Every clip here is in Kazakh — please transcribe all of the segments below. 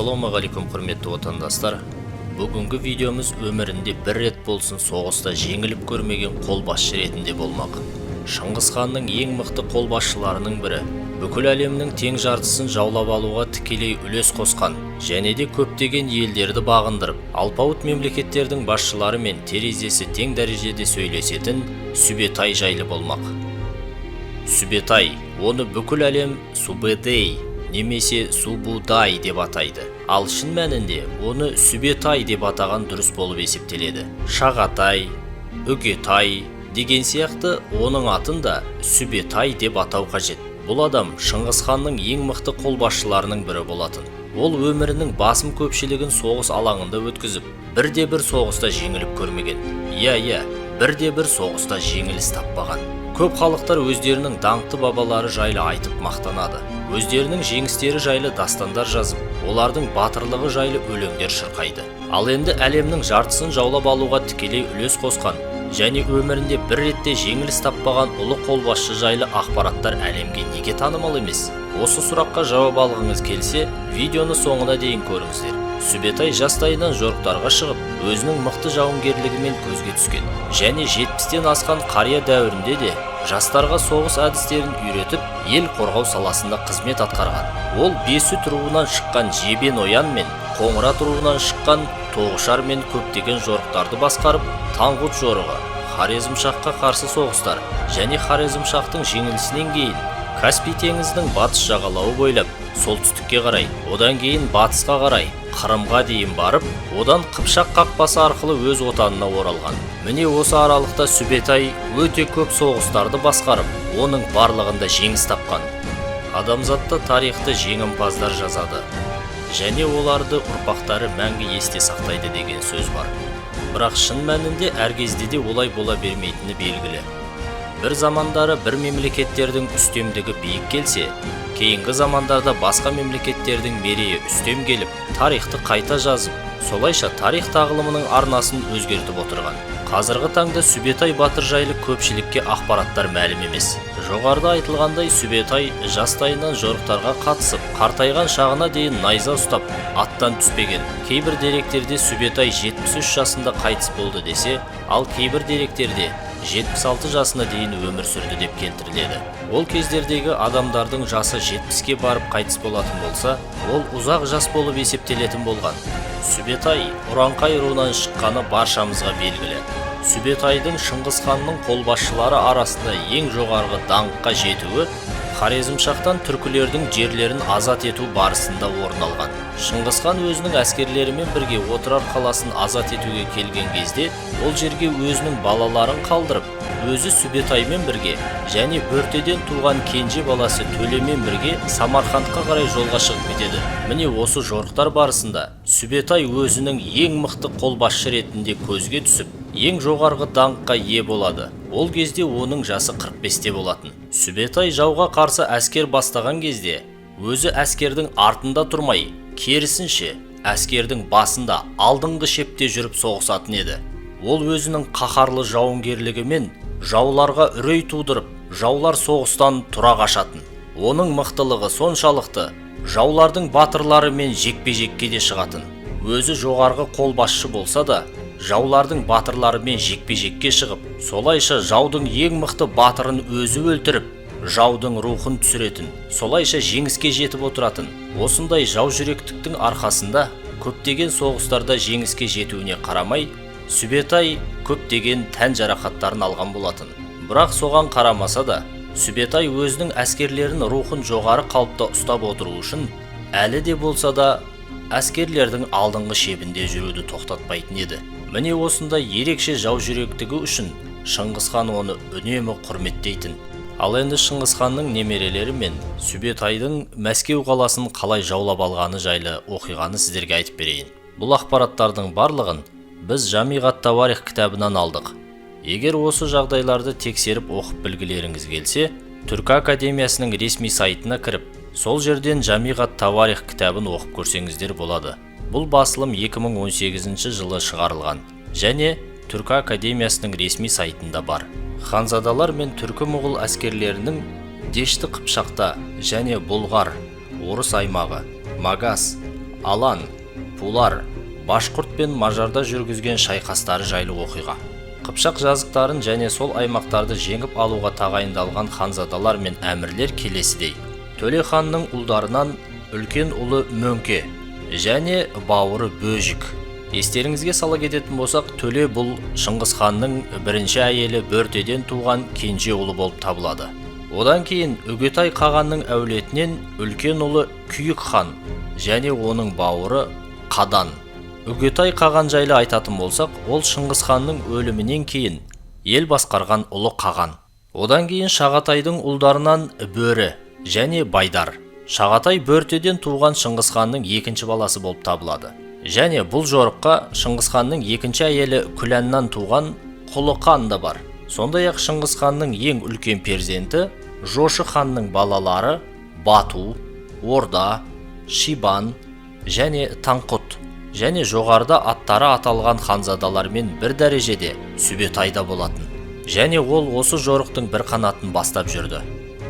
Ассалаумағалейкум құрметті отандастар. Бүгінгі видеомыз өмірінде бір рет болсын соғыста жеңіліп көрмеген қолбасшы ретінде болмақ. Шыңғыс ханның ең мықты қолбасшыларының бірі, бүкіл әлемнің тең жартысын жаулап алуға тікелей үлес қосқан және де көптеген елдерді бағындырып, алпауыт мемлекеттердің басшылары мен терезесі тең дәрежеде сөйлесетін Сүбетай жайлы болмақ. Сүбетай, оны бүкіл әлем Субэдэй немесе Субудай деп атайды. Ал шын мәнінде оны Сүбетай деп атаған дұрыс болып есептеледі. Шағатай, Үгетай деген сияқты оның атын да Сүбетай деп атау қажет. Бұл адам Шыңғыс ханның ең мықты қолбасшыларының бірі болатын. Ол өмірінің басым көпшілігін соғыс алаңында өткізіп, бірде-бір соғыста жеңіліп көрмеген. Иә, бірде-бір соғыста жеңіліс таппаған. Көп халықтар өздерінің даңқты бабалары жайлы айтып мақтанады. Өздерінің жеңістері жайлы дастандар жазып, олардың батырлығы жайлы өлеңдер шырқайды. Ал енді әлемнің жартысын жаулап алуға тікелей үлес қосқан және өмірінде бір ретте жеңіліс таппаған ұлы қолбасшы жайлы ақпараттар әлемге неге танымал емес? Осы сұраққа жауап алғыңыз келсе, видеоны соңына дейін көріңіздер. Сүбетай жастайынан жорықтарға шығып, өзінің мықты жауынгерлігімен көзге түскен және 70-тен асқан қария дәуірінде де жастарға соғыс әдістерін үйретіп, ел қорғау саласында қызмет атқарған. Ол Бесүт руынан шыққан Жебен Оян мен Қоңырат руынан шыққан Тоғышар мен көптеген жорықтарды басқарып, Таңғұт жорығы, Хорезмшахқа қарсы соғыстар және Хорезмшахтың жеңілісінен кейін Каспий теңізінің батыс жағалауы бойлап солтүстікке қарай, одан кейін батысқа қарай Қырымға дейін барып, одан Қыпшақ қақпасы арқылы өз отанына оралған. Міне осы аралықта Сүбетай өте көп соғыстарды басқарып, оның барлығында жеңіс тапқан. Адамзатта тарихты жеңімпаздар жазады және оларды ұрпақтары мәңгі есте сақтайды деген сөз бар. Бірақ шын мәнінде әр кезде де олай бола бермейтіні белгілі. Бір замандары бір мемлекеттердің үстемдігі биік келсе, кейінгі замандарда басқа мемлекеттердің мерейі үстем келіп, тарихты қайта жазып, солайша тарих тағылымының арнасын өзгертіп отырған. Қазіргі таңда Сүбетай батыр жайлы көпшілікке ақпараттар мәлім емес. Жоғарыда айтылғандай Сүбетай жастайынан жорықтарға қатысып, қартайған шағына дейін найза ұстап, аттан түспеген. Кейбір деректерде Сүбетай 73 жасында қайтыс болды десе, ал кейбір деректерде 76 жасына дейін өмір сүрді деп келтіріледі. Ол кездердегі адамдардың жасы 70-ке барып қайтыс болатын болса, ол ұзақ жас болып есептелетін болған. Сүбетай Ұранқай руынан шыққаны баршамызға белгілі. Сүбетайдың Шыңғыс ханның қолбасшылары арасында ең жоғарғы даңққа жетуі Хорезмшахтан түркілердің жерлерін азат ету барысында орын алған. Шыңғыс хан өзінің әскерлерімен бірге Отырар қаласын азат етуге келген кезде, ол жерге өзінің балаларын қалдырып, өзі Сүбетаймен бірге және бөртеден туған кенже баласы Төлемен бірге Самарқандқа қарай жолға шығып кетеді. Міне осы жорықтар барысында Сүбетай өзінің ең мықты қолбасшы ретінде көзге түсіп, ең жоғарғы даңққа ие болады. Ол кезде оның жасы 45-те болатын. Сүбетай жауға қарсы әскер бастаған кезде, өзі әскердің артында тұрмай, керісінше әскердің басында алдыңғы шепте жүріп соғысатын еді. Ол өзінің қаһарлы жауынгерлігімен жауларға үрей тудырып, жаулар соғыстан тұра қашатын. Оның мықтылығы соншалықты, жаулардың батырларымен жекпе-жекке де шығатын. Өзі жоғарғы қолбасшы болса да, жаулардың батырларымен жекпе-жекке шығып, солайша жаудың ең мықты батырын өзі өлтіріп, жаудың рухын түсіретін, солайша жеңіске жетіп отыратын. Осындай жау жүректіктің арқасында көптеген соғыстарда жеңіске жетуіне қарамай, Сүбетай көптеген тән жарақаттарын алған болатын. Бірақ соған қарамаса да, Сүбетай өзінің әскерлерін рухын жоғары қалыпта ұстап отыру үшін, әлі де болса да, әскерлердің алдыңғы шебінде жүруді тоқтатпайтын еді. Міне осындай ерекше жау жүректігі үшін Шыңғыс хан оны үнемі құрметтейтін. Ал енді Шыңғыс ханның немерелері мен Сүбетайдың Мәскеу қаласын қалай жаулап алғаны жайлы оқиғаны сіздерге айтып берейін. Бұл ақпараттардың барлығын біз Жамиғат Тауарих кітабынан алдық. Егер осы жағдайларды тексеріп оқып білгілеріңіз келсе, Түркі академиясының ресми сайтына кіріп, сол жерден Жамиғат Тауарих кітабын оқып көрсеңіздер болады. Бұл басылым 2018 жылы шығарылған және Түркі академиясының ресми сайтында бар. Ханзадалар мен түркі мұғыл әскерлерінің Дешті Қыпшақта және Бұлғар, Орыс аймағы, Магас, Алан, Пулар, башқұрт пен мажарда жүргізген шайқастары жайлы оқиға. Қыпшақ жазықтарын және сол аймақтарды жеңіп алуға тағайындалған ханзадалар мен әмірлер келесідей. Төле ханның ұлдарынан үлкен ұлы Мөңке және бауыры Бөжік. Естеріңізге сала кететін болсақ, Төле бұл Шыңғыс ханның бірінші әйелі Бөртеден туған кенже ұлы болып табылады. Одан кейін Үгетай қағанның әулетінен үлкен ұлы Күйік хан және оның бауыры Қадан. Үгетай қаған жайлы айтатын болсақ, ол Шыңғыс ханның өлімінен кейін ел басқарған ұлы қаған. Одан кейін Шағатайдың ұлдарынан Бөрі және Байдар. Шағатай Бөртеден туған Шыңғыс ханның екінші баласы болып табылады. Және бұл жорыққа Шыңғыс ханның екінші әйелі Күләннан туған Құлықан да бар. Сондай-ақ Шыңғыс ханның ең үлкен перзенті Жошы ханның балалары Бату, Орда, Шибан және Таңқұт. Және жоғарыда аттары аталған ханзадалармен бір дәрежеде Сүбетайда болатын. Және ол осы жорықтың бір қанатын бастап жүрді.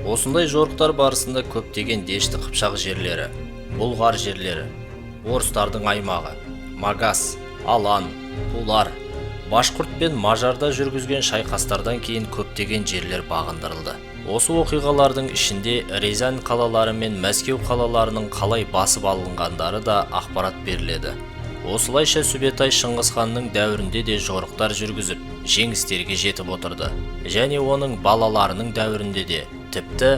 Осындай жорықтар барысында көптеген дешті Қыпшақ жерлері, Бұлғар жерлері, орыстардың аймағы, Магас, Алан, Пулар, башқұрт пен мажарда жүргізген шайқастардан кейін көптеген жерлер бағындырылды. Осы оқиғалардың ішінде Рязань қалалары мен Мәскеу қалаларының қалай басып алынғандары да ақпарат беріледі. Осылайша Сүбетай Шыңғыс ханның дәуірінде де жорықтар жүргізіп, жеңістерге жетіп отырды. Және оның балаларының дәуірінде де, тіпті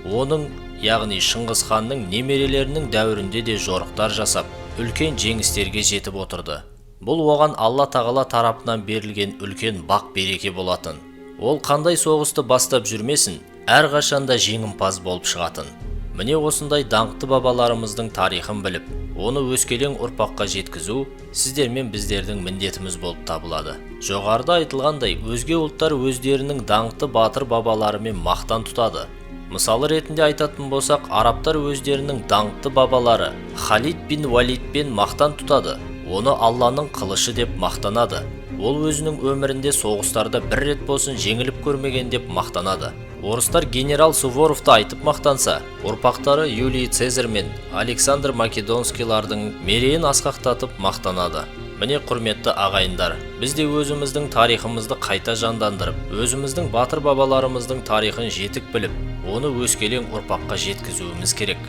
оның, яғни Шыңғыс ханның немерелерінің дәуірінде де жорықтар жасап, үлкен жеңістерге жетіп отырды. Бұл оған Алла тағала тарапынан берілген үлкен бақ береке болатын. Ол қандай соғысты бастап жүрмесін, әрқашанда жеңімпаз болып шығатын. Міне осындай даңқты бабаларымыздың тарихын біліп, оны өскелең ұрпаққа жеткізу сіздер мен біздердің міндетіміз болып табылады. Жоғарыда айтылғандай, өзге ұлттар өздерінің даңқты батыр бабаларымен мақтан тұтады. Мысалы ретінде айтатын болсақ, арабтар өздерінің даңқты бабалары Халид бин Валидпен мақтан тұтады. Оны Алланың қылышы деп мақтанады. Ол өзінің өмірінде соғыстарда бір рет болсын жеңіліп көрмеген деп мақтанады. Орыстар генерал Суворовты айтып мақтанса, ұрпақтары Юлий Цезарь мен Александр Македонскийлардың мерейін асқақтатып мақтанады. Міне құрметті ағайындар, біз де өзіміздің тарихымызды қайта жандандырып, өзіміздің батыр бабаларымыздың тарихын жетік біліп, оны өскелең ұрпаққа жеткізуіміз керек.